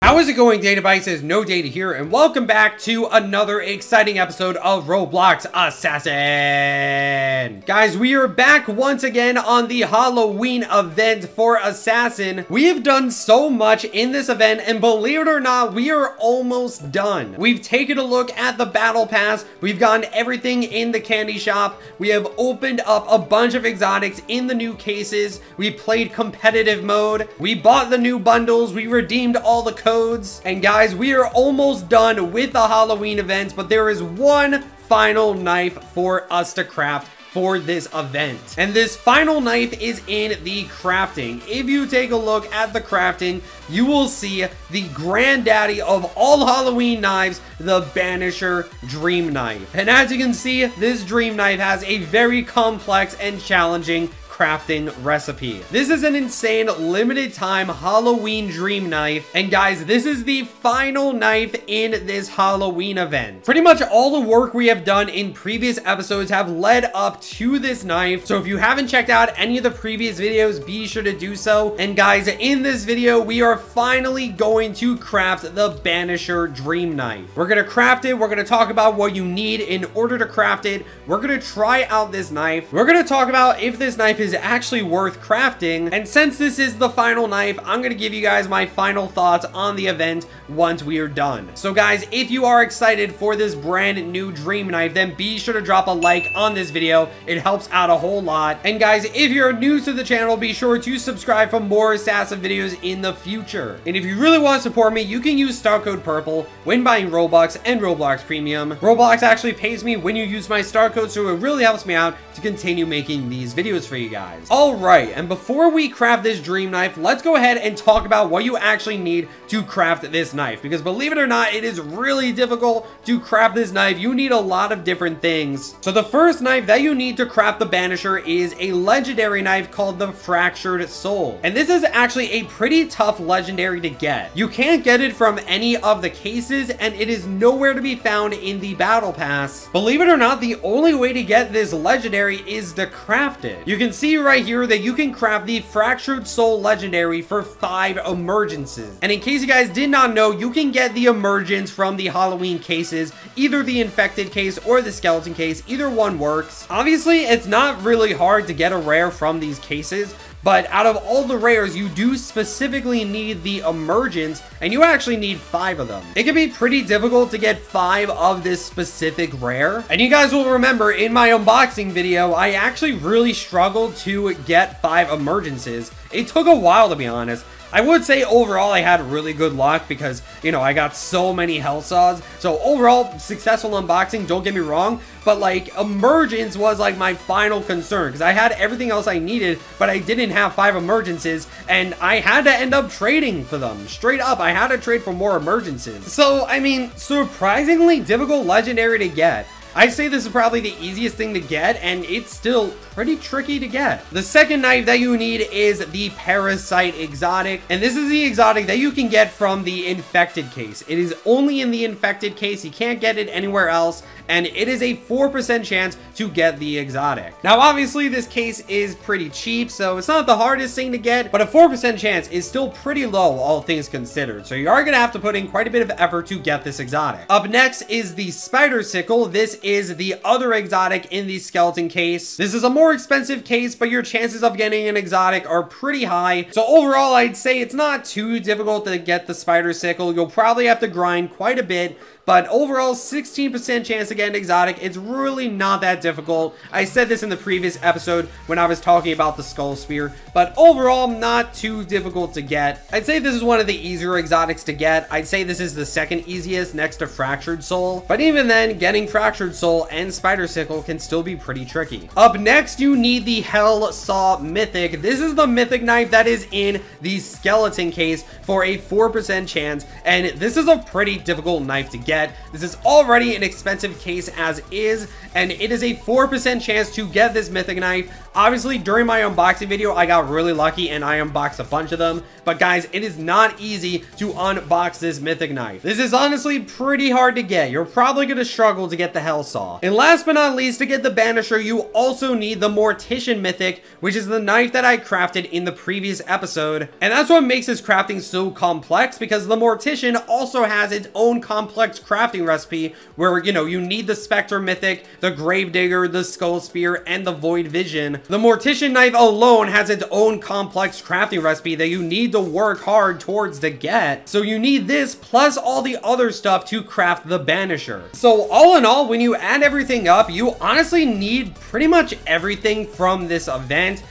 How is it going, Databyte? Says no data here, and welcome back to another exciting episode of Roblox Assassin. Guys, we are back once again on the Halloween event for Assassin. We have done so much in this event, and believe it or not, we are almost done. We've taken a look at the battle pass. We've gotten everything in the candy shop. We have opened up a bunch of exotics in the new cases. We played competitive mode. We bought the new bundles. We redeemed all the codes. And guys, we are almost done with the Halloween events, but there is one final knife for us to craft for this event. And this final knife is in the crafting. If you take a look at the crafting, you will see the granddaddy of all Halloween knives, the Banisher Dream Knife. And as you can see, this Dream Knife has a very complex and challenging crafting recipe. This is an insane limited time Halloween dream knife, and guys, this is the final knife in this Halloween event. Pretty much all the work we have done in previous episodes have led up to this knife, so if you haven't checked out any of the previous videos, be sure to do so. And guys, in this video we are finally going to craft the Banisher Dream Knife. We're gonna craft it. We're gonna talk about what you need in order to craft it. We're gonna try out this knife. We're gonna talk about if this knife is actually worth crafting, and since this is the final knife, I'm gonna give you guys my final thoughts on the event once we are done. So guys, if you are excited for this brand new dream knife, then be sure to drop a like on this video. It helps out a whole lot. And guys, if you're new to the channel, be sure to subscribe for more Assassin videos in the future. And if you really want to support me, you can use star code purple when buying Robux and Roblox Premium. Roblox actually pays me when you use my star code, so it really helps me out to continue making these videos for you guys. All right, and before we craft this dream knife, let's go ahead and talk about what you actually need to craft this knife, because believe it or not, it is really difficult to craft this knife. You need a lot of different things. So the first knife that you need to craft the Banisher is a legendary knife called the Fractured Soul, and this is actually a pretty tough legendary to get. You can't get it from any of the cases, and it is nowhere to be found in the battle pass. Believe it or not, the only way to get this legendary is to craft it. You can see right here that you can craft the Fractured Soul legendary for 5 emergences. And in case you guys did not know, you can get the emergence from the Halloween cases, either the infected case or the skeleton case. Either one works. Obviously, it's not really hard to get a rare from these cases, but out of all the rares, you do specifically need the emergence, and you actually need 5 of them. It can be pretty difficult to get 5 of this specific rare. And you guys will remember in my unboxing video, I actually really struggled to get 5 emergences. It took a while, to be honest. I would say overall I had really good luck because, you know, I got so many health saws. So overall, successful unboxing, don't get me wrong. But like, emergence was like my final concern because I had everything else I needed, but I didn't have 5 emergences, and I had to end up trading for them. Straight up, I had to trade for more emergences. So, I mean, surprisingly difficult legendary to get. I'd say this is probably the easiest thing to get, and it's still pretty tricky to get. The second knife that you need is the Parasite exotic, and this is the exotic that you can get from the infected case. It is only in the infected case. You can't get it anywhere else, and it is a 4% chance to get the exotic. Now, obviously, this case is pretty cheap, so it's not the hardest thing to get, but a 4% chance is still pretty low, all things considered. So you are gonna have to put in quite a bit of effort to get this exotic. Up next is the Spider Sickle. This is the other exotic in the skeleton case. This is a more expensive case, but your chances of getting an exotic are pretty high. So overall, I'd say it's not too difficult to get the Spider Sickle. You'll probably have to grind quite a bit, but overall 16% chance to get an exotic. It's really not that difficult. I said this in the previous episode when I was talking about the Skull Spear, but overall not too difficult to get. I'd say this is one of the easier exotics to get. I'd say this is the second easiest next to Fractured Soul, but even then, getting Fractured Soul and Spider Sickle can still be pretty tricky. Up next, you need the Hell Saw Mythic. This is the mythic knife that is in the skeleton case for a 4% chance, and this is a pretty difficult knife to get. This is already an expensive case as is, and it is a 4% chance to get this mythic knife. Obviously, during my unboxing video, I got really lucky and I unboxed a bunch of them. But guys, it is not easy to unbox this mythic knife. This is honestly pretty hard to get. You're probably going to struggle to get the Hell Saw. And last but not least, to get the Banisher, you also need the Mortician mythic, which is the knife that I crafted in the previous episode. And that's what makes this crafting so complex, because the Mortician also has its own complex crafting recipe where, you know, you need the Spectre mythic, the Gravedigger, the Skull Spear, and the Void Vision. The Mortician knife alone has its own complex crafting recipe that you need to work hard towards to get. So you need this plus all the other stuff to craft the Banisher. So all in all, when you add everything up, you honestly need pretty much everything from this event.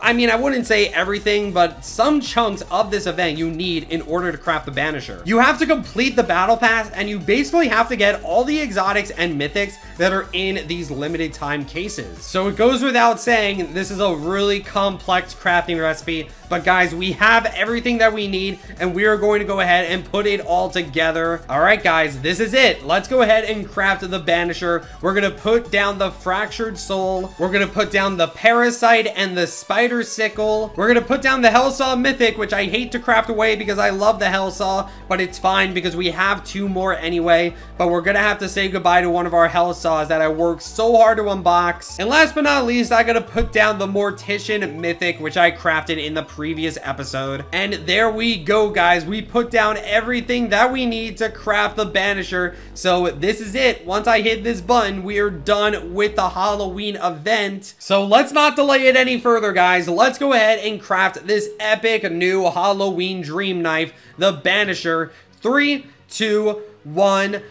I mean, I wouldn't say everything, but some chunks of this event you need in order to craft the Banisher. You have to complete the battle pass, and you basically have to get all the exotics and mythics that are in these limited time cases. So it goes without saying, this is a really complex crafting recipe, but guys, we have everything that we need, and we are going to go ahead and put it all together. All right, guys, this is it. Let's go ahead and craft the Banisher. We're going to put down the Fractured Soul. We're going to put down the Parasite and the Spider Sickle. We're going to put down the Hellsaw Mythic, which I hate to craft away because I love the Hellsaw, but it's fine because we have 2 more anyway. But we're going to have to say goodbye to one of our Hellsaws that I worked so hard to unbox. And last but not least, I got to put down the Mortician Mythic, which I crafted in the previous episode. And there we go, guys. We put down everything that we need to craft the Banisher. So this is it. Once I hit this button, we are done with the Halloween event. So let's not delay it any further, guys. Let's go ahead and craft this epic new Halloween dream knife, the Banisher. 3, 2, 1.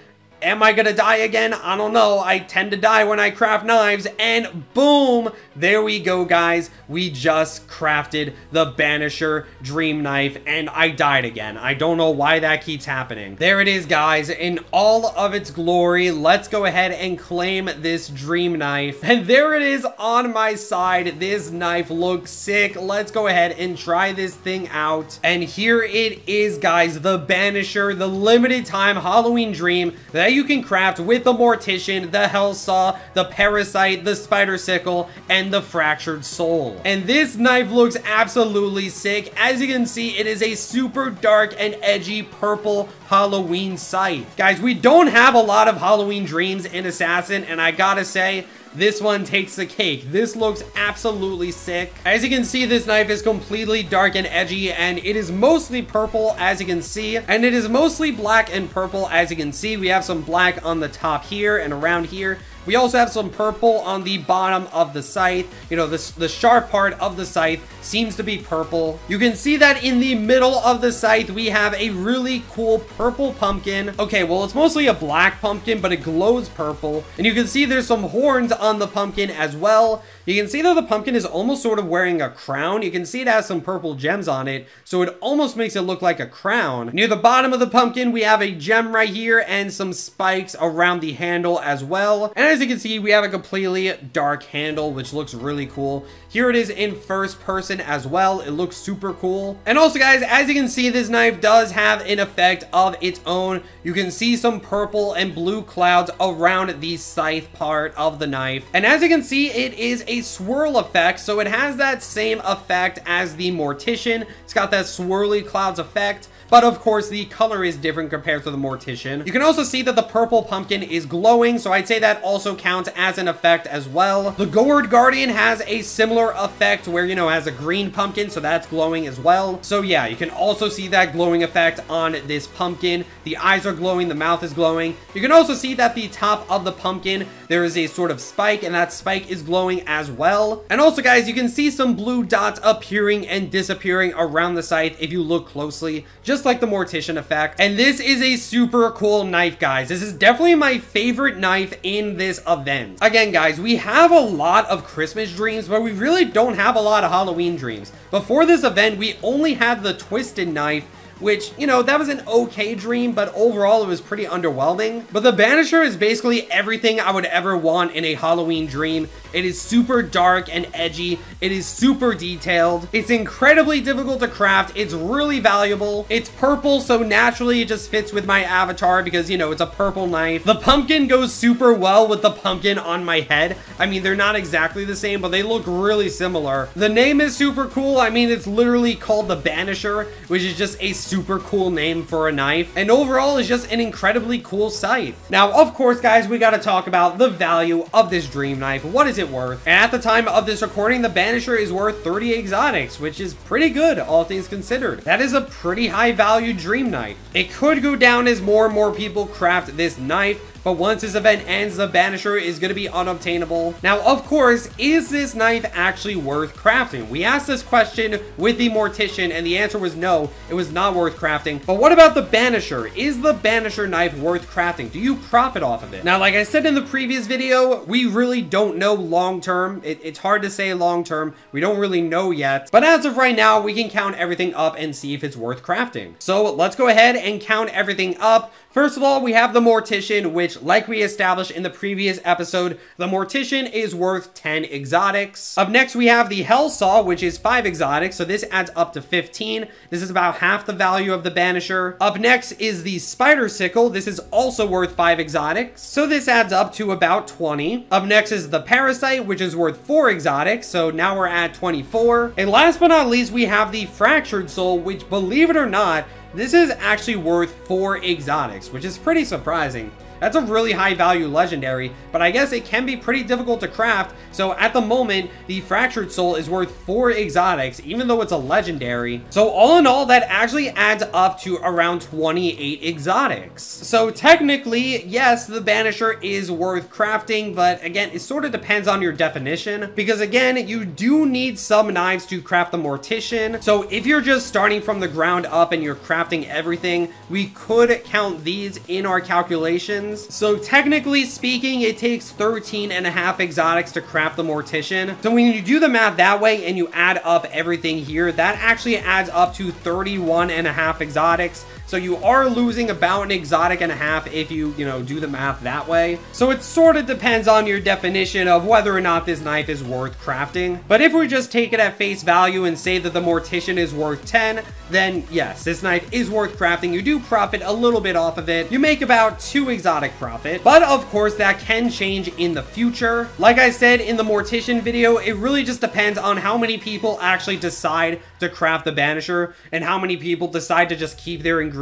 Am I gonna die again? I don't know. I tend to die when I craft knives, and boom, there we go, guys. We just crafted the Banisher dream knife, and I died again. I don't know why that keeps happening. There it is, guys, in all of its glory. Let's go ahead and claim this dream knife, and there it is on my side. This knife looks sick. Let's go ahead and try this thing out, and here it is, guys, the Banisher, the limited time Halloween dream that you can craft with the Mortician, the Hellsaw, the Parasite, the Spider Sickle, and the Fractured Soul. And this knife looks absolutely sick. As you can see, it is a super dark and edgy purple Halloween scythe. Guys, we don't have a lot of Halloween dreams in Assassin, and I gotta say, this one takes the cake. This looks absolutely sick. As you can see, this knife is completely dark and edgy, and it is mostly purple, as you can see, and it is mostly black and purple, as you can see. We have some black on the top here and around here. We also have some purple on the bottom of the scythe. You know, the sharp part of the scythe seems to be purple. You can see that in the middle of the scythe, we have a really cool purple pumpkin. Okay, well, it's mostly a black pumpkin, but it glows purple. And you can see there's some horns on the pumpkin as well. You can see that the pumpkin is almost sort of wearing a crown. You can see it has some purple gems on it, so it almost makes it look like a crown. Near the bottom of the pumpkin, we have a gem right here and some spikes around the handle as well. And as you can see, we have a completely dark handle, which looks really cool. Here it is in first person as well. It looks super cool. And also, guys, as you can see, this knife does have an effect of its own. You can see some purple and blue clouds around the scythe part of the knife. And as you can see, it is a swirl effect, so it has that same effect as the Mortician. It's got that swirly clouds effect, but of course the color is different compared to the Mortician. You can also see that the purple pumpkin is glowing, so I'd say that also counts as an effect as well. The Gourd Guardian has a similar effect where, you know, has a green pumpkin, so that's glowing as well. So yeah, you can also see that glowing effect on this pumpkin. The eyes are glowing, the mouth is glowing. You can also see that the top of the pumpkin, there is a sort of spike, and that spike is glowing as well. And also, guys, you can see some blue dots appearing and disappearing around the scythe if you look closely, just like the Mortician effect. And this is a super cool knife, guys. This is definitely my favorite knife in this event. Again, guys, we have a lot of Christmas dreams, but we really don't have a lot of Halloween dreams. Before this event, we only had the Twisted Knife, which, you know, that was an okay dream, but overall it was pretty underwhelming. But the Banisher is basically everything I would ever want in a Halloween dream. It is super dark and edgy. It is super detailed. It's incredibly difficult to craft. It's really valuable. It's purple, so naturally it just fits with my avatar because, you know, it's a purple knife. The pumpkin goes super well with the pumpkin on my head. I mean, they're not exactly the same, but they look really similar. The name is super cool. I mean, it's literally called the Banisher, which is just a super cool name for a knife. And overall, it's just an incredibly cool scythe. Now, of course, guys, we got to talk about the value of this dream knife. What is it worth? And at the time of this recording, the Banisher is worth 30 exotics, which is pretty good, all things considered. That is a pretty high value dream knife. It could go down as more and more people craft this knife, but once this event ends, the Banisher is going to be unobtainable. Now, of course, is this knife actually worth crafting? We asked this question with the Mortician, and the answer was no, it was not worth crafting. But what about the Banisher? Is the Banisher knife worth crafting? Do you profit off of it? Now, like I said in the previous video, we really don't know long-term. It's hard to say long-term. We don't really know yet. But as of right now, we can count everything up and see if it's worth crafting. So let's go ahead and count everything up. First of all, we have the Mortician, which, like we established in the previous episode, the Mortician is worth 10 exotics. Up next, we have the Hell Saw, which is 5 exotics, so this adds up to 15. This is about half the value of the Banisher. Up next is the Spider Sickle. This is also worth 5 exotics, so this adds up to about 20. Up next is the Parasite, which is worth 4 exotics, so now we're at 24. And last but not least, we have the Fractured Soul, which, believe it or not, this is actually worth 4 exotics, which is pretty surprising. That's a really high value legendary, but I guess it can be pretty difficult to craft. So at the moment, the Fractured Soul is worth 4 exotics, even though it's a legendary. So all in all, that actually adds up to around 28 exotics. So technically, yes, the Banisher is worth crafting, but again, it sort of depends on your definition, because again, you do need some knives to craft the Mortician. So if you're just starting from the ground up and you're crafting everything, we could count these in our calculations. So technically speaking, it takes 13.5 exotics to craft the Mortician. So when you do the math that way and you add up everything here, that actually adds up to 31.5 exotics. So you are losing about an exotic and a half if you do the math that way. So it sort of depends on your definition of whether or not this knife is worth crafting. But if we just take it at face value and say that the Mortician is worth 10, then yes, this knife is worth crafting. You do profit a little bit off of it. You make about 2 exotic profit, but of course that can change in the future. Like I said in the Mortician video, it really just depends on how many people actually decide to craft the Banisher and how many people decide to just keep their ingredients.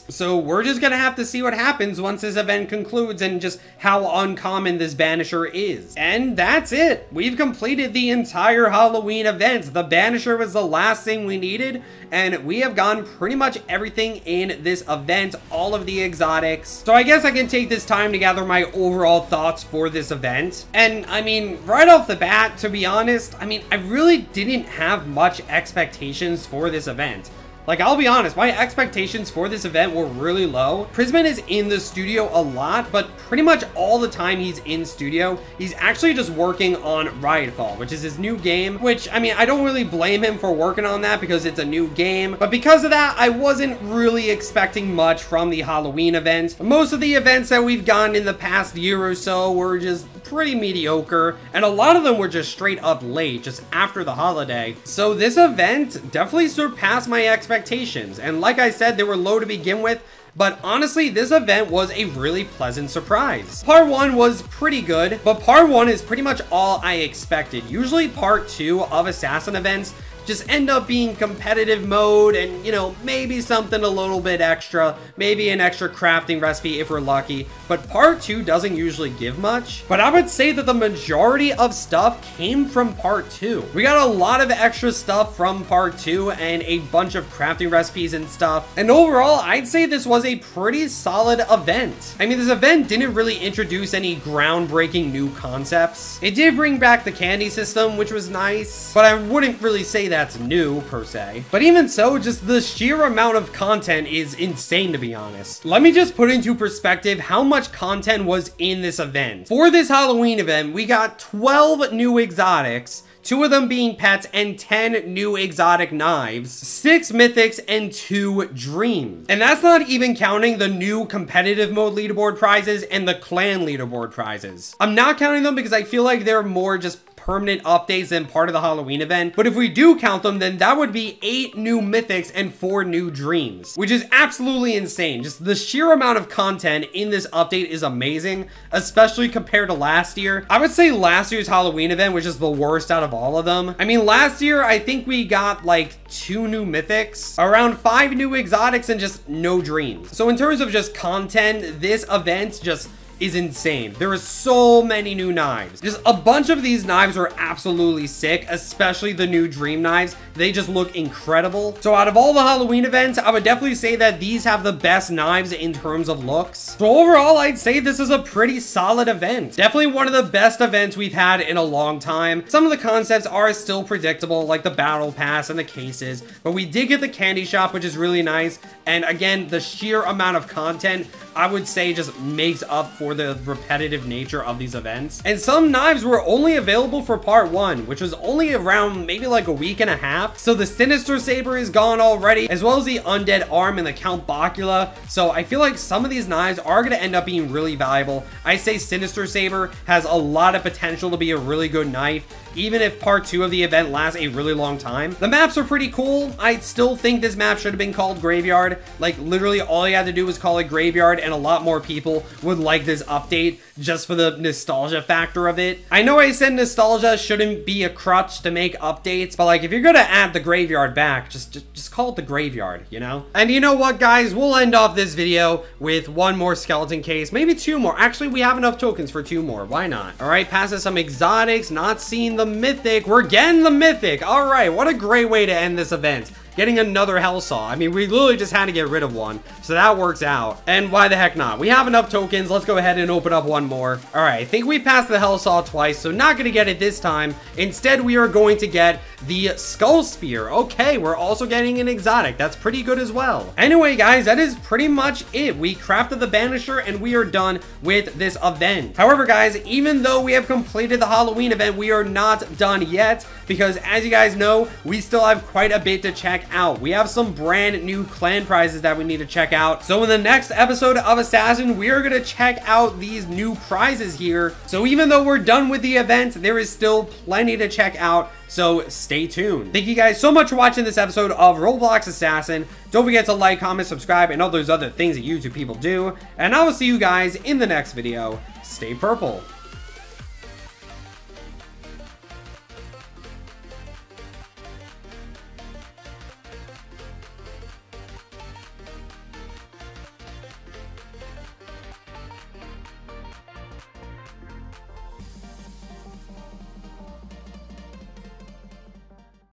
So we're just gonna have to see what happens once this event concludes and just how uncommon this Banisher is. And that's it. We've completed the entire Halloween event. The Banisher was the last thing we needed, and we have gotten pretty much everything in this event, all of the exotics. So I guess I can take this time to gather my overall thoughts for this event. And I mean, right off the bat, to be honest, I mean, I really didn't have much expectations for this event. Like, I'll be honest, my expectations for this event were really low. Prisman is in the studio a lot, but pretty much all the time he's in studio, he's actually just working on Riotfall, which is his new game, which, I mean, I don't really blame him for working on that because it's a new game. But because of that, I wasn't really expecting much from the Halloween event. Most of the events that we've gotten in the past year or so were just pretty mediocre, and a lot of them were just straight up late, just after the holiday. So this event definitely surpassed my expectations, and like I said, they were low to begin with, but honestly, this event was a really pleasant surprise. Part 1 was pretty good, but Part 1 is pretty much all I expected. Usually Part 2 of Assassin events just end up being competitive mode and, maybe something a little bit extra, maybe an extra crafting recipe if we're lucky, but Part 2 doesn't usually give much. But I would say that the majority of stuff came from Part 2. We got a lot of extra stuff from Part 2 and a bunch of crafting recipes and stuff. And overall, I'd say this was a pretty solid event. I mean, this event didn't really introduce any groundbreaking new concepts. It did bring back the candy system, which was nice, but I wouldn't really say that's new per se. But even so, just the sheer amount of content is insane, to be honest. Let me just put into perspective how much content was in this event. For this Halloween event, we got 12 new exotics, 2 of them being pets, and 10 new exotic knives, 6 mythics, and 2 dreams. And that's not even counting the new competitive mode leaderboard prizes and the clan leaderboard prizes. I'm not counting them because I feel like they're more just permanent updates than part of the Halloween event. But if we do count them, then that would be 8 new mythics and 4 new dreams, which is absolutely insane. Just the sheer amount of content in this update is amazing, especially compared to last year. I would say last year's Halloween event was just the worst out of all of them. I mean, last year, I think we got like 2 new mythics, around 5 new exotics, and just no dreams. So in terms of just content, this event just is insane. There are so many new knives. Just a bunch of these knives are absolutely sick, especially the new dream knives. They just look incredible. So out of all the Halloween events, I would definitely say that these have the best knives in terms of looks. So overall, I'd say this is a pretty solid event. Definitely one of the best events we've had in a long time. Some of the concepts are still predictable, like the battle pass and the cases, but we did get the candy shop, which is really nice. And again, the sheer amount of content, I would say, just makes up for the repetitive nature of these events. And some knives were only available for part 1, which was only around maybe like a week and a half. So the Sinister Saber is gone already, as well as the Undead Arm and the Count Bocula. So I feel like some of these knives are going to end up being really valuable. I say Sinister Saber has a lot of potential to be a really good knife, even if part 2 of the event lasts a really long time. The maps are pretty cool. I still think this map should have been called Graveyard. Like, literally all you had to do was call it Graveyard, and a lot more people would like this update just for the nostalgia factor of it. I know I said nostalgia shouldn't be a crutch to make updates, but like, if you're gonna add the Graveyard back, just call it the Graveyard, you know? And you know what, guys? We'll end off this video with 1 more skeleton case, maybe 2 more. Actually, we have enough tokens for 2 more. Why not? All right, past us some exotics, not seeing the mythic. We're getting the mythic. All right, what a great way to end this event. Getting another Hellsaw. I mean, we literally just had to get rid of one, so that works out. And why the heck not? We have enough tokens. Let's go ahead and open up 1 more. All right, I think we passed the Hellsaw twice, so not gonna get it this time. Instead, we are going to get the Skull Spear. Okay, we're also getting an exotic. That's pretty good as well. Anyway, guys, that is pretty much it. We crafted the Banisher, and we are done with this event. However, guys, even though we have completed the Halloween event, we are not done yet, because as you guys know, we still have quite a bit to check out. We have some brand new clan prizes that we need to check out. So in the next episode of Assassin, we are going to check out these new prizes here. So even though we're done with the event, there is still plenty to check out. So stay tuned. Thank you guys so much for watching this episode of Roblox Assassin. Don't forget to like, comment, subscribe, and all those other things that YouTube people do. And I will see you guys in the next video. Stay purple.